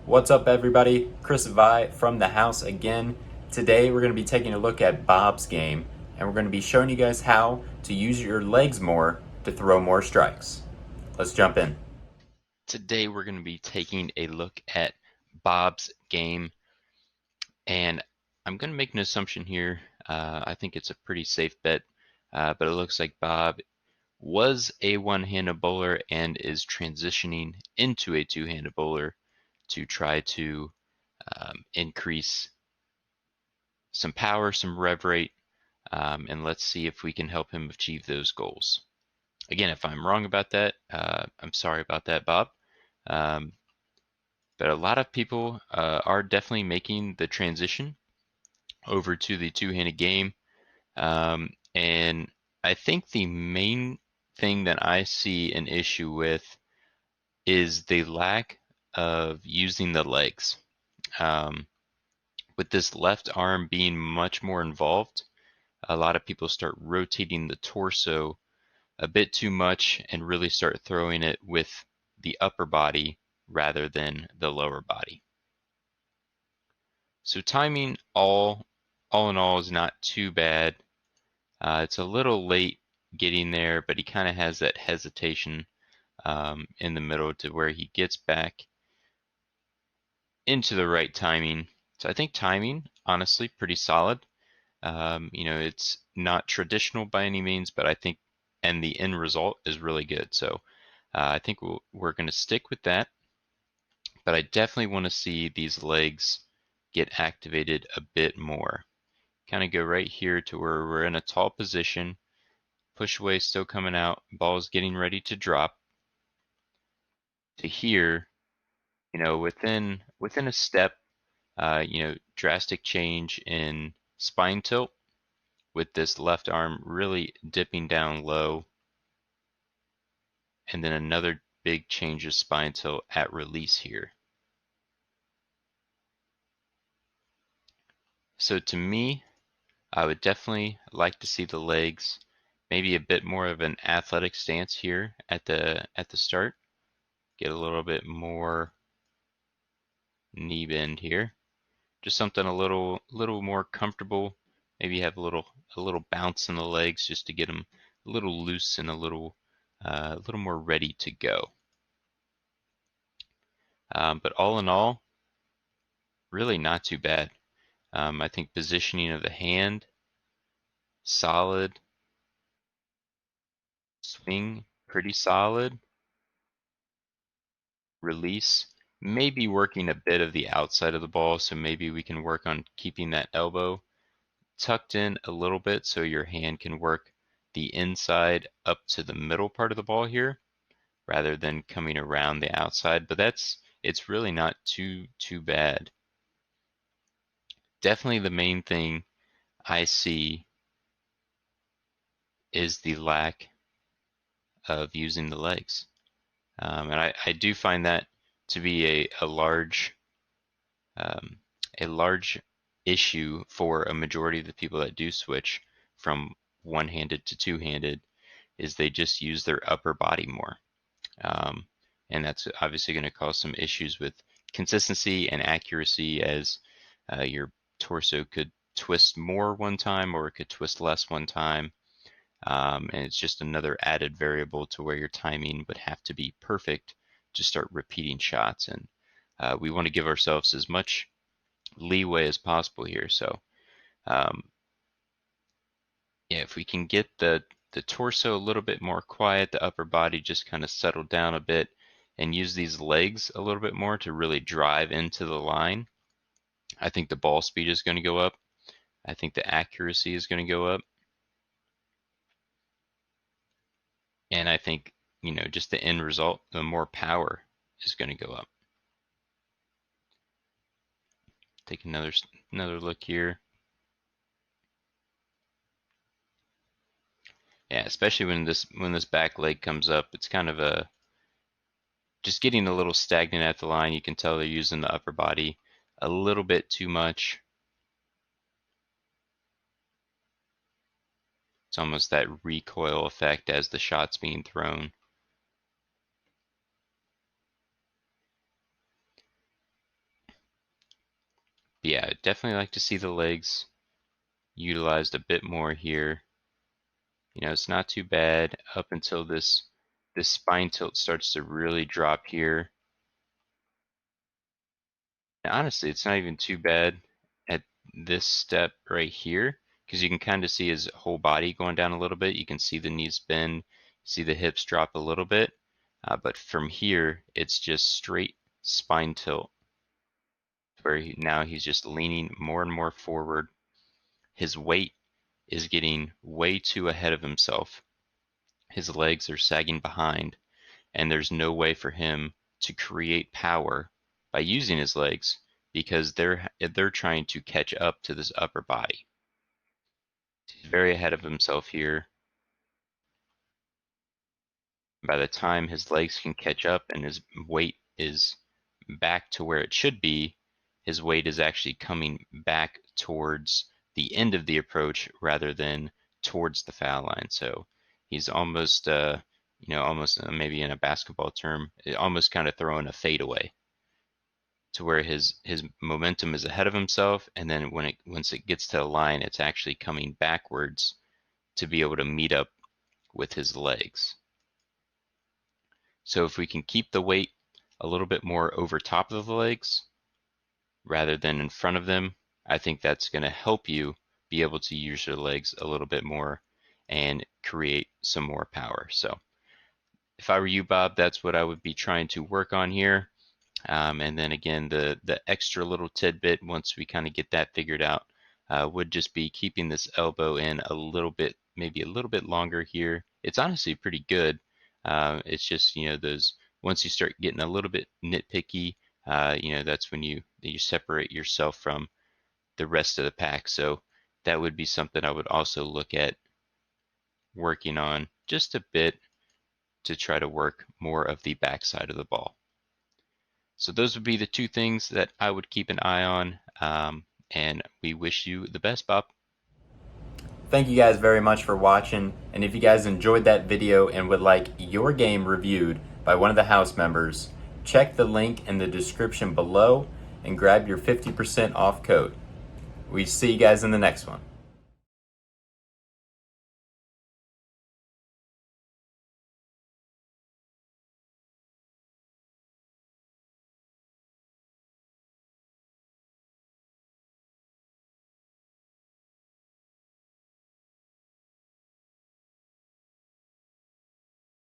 What's up, everybody? Chris Vi from the house again. Today, we're going to be taking a look at Bob's game, and we're going to be showing you guys how to use your legs more to throw more strikes. Let's jump in. Today we're going to be taking a look at Bob's game, and I'm going to make an assumption here. I think it's a pretty safe bet, but it looks like Bob was a one-handed bowler and is transitioning into a two-handed bowler to try to increase some power, some rev rate, and let's see if we can help him achieve those goals. Again, if I'm wrong about that, I'm sorry about that, Bob. Um, But a lot of people are definitely making the transition over to the two-handed game. And I think the main thing that I see an issue with is the lack of using the legs. Um, with this left arm being much more involved, a lot of people start rotating the torso a bit too much and really start throwing it with the upper body rather than the lower body. So timing all in all is not too bad. It's a little late getting there, but he kind of has that hesitation in the middle to where he gets back into the right timing. So I think timing, honestly, pretty solid. It's not traditional by any means, but I think, and the end result is really good. So I think we're going to stick with that. But I definitely want to see these legs get activated a bit more. Kind of go right here to where we're in a tall position. Push away still coming out. Ball's getting ready to drop. To here, within a step, drastic change in spine tilt with this left arm really dipping down low, and then another big change of spine tilt at release here. So to me, I would definitely like to see the legs, maybe a bit more of an athletic stance here at the start. Get a little bit more knee bend here. Just something a little more comfortable. Maybe have a little bounce in the legs just to get them a little loose and a little more ready to go. But all in all, really not too bad. I think positioning of the hand, solid. Swing, pretty solid. Release, maybe working a bit of the outside of the ball, so maybe we can work on keeping that elbow tucked in a little bit so your hand can work the inside up to the middle part of the ball here rather than coming around the outside. But it's really not too bad. Definitely the main thing I see is the lack of using the legs. And I do find that to be um, a large issue for a majority of the people that do switch from one-handed to two-handed is they just use their upper body more. Um, and that's obviously going to cause some issues with consistency and accuracy as your torso could twist more one time or it could twist less one time. And it's just another added variable to where your timing would have to be perfect to start repeating shots. And we want to give ourselves as much leeway as possible here. So um, yeah, if we can get the torso a little bit more quiet, the upper body just kind of settle down a bit, and use these legs a little bit more to really drive into the line, I think the ball speed is going to go up. I think the accuracy is going to go up. And I think, just the end result, the more power is going to go up. Take another look here. Yeah, especially when this back leg comes up, it's kind of a just getting a little stagnant at the line. You can tell they're using the upper body a little bit too much. It's almost that recoil effect as the shot's being thrown. But yeah, I'd definitely like to see the legs utilized a bit more here. It's not too bad up until this spine tilt starts to really drop here. And honestly, it's not even too bad at this step right here, because you can kind of see his whole body going down a little bit. You can see the knees bend, see the hips drop a little bit. But from here, it's just straight spine tilt, where now he's just leaning more and more forward. His weight is getting way too ahead of himself. His legs are sagging behind, and there's no way for him to create power by using his legs because they're trying to catch up to this upper body. He's very ahead of himself here. By the time his legs can catch up and his weight is back to where it should be, his weight is actually coming back towards the end of the approach rather than towards the foul line. So he's almost, almost maybe in a basketball term, almost kind of throwing a fadeaway to where his momentum is ahead of himself, and then once it gets to the line, it's actually coming backwards to be able to meet up with his legs. So if we can keep the weight a little bit more over top of the legs rather than in front of them, I think that's going to help you be able to use your legs a little bit more and create some more power. So if I were you, Bob, that's what I would be trying to work on here. And then again, the extra little tidbit, once we kind of get that figured out, would just be keeping this elbow in a little bit, maybe a little bit longer here. It's honestly pretty good. It's just, those, once you start getting a little bit nitpicky, that's when you separate yourself from the rest of the pack. So that would be something I would also look at working on just a bit to try to work more of the backside of the ball. So those would be the two things that I would keep an eye on. And we wish you the best, Bob. Thank you guys very much for watching, and if you guys enjoyed that video and would like your game reviewed by one of the house members, check the link in the description below and grab your 50% off code. We see you guys in the next one.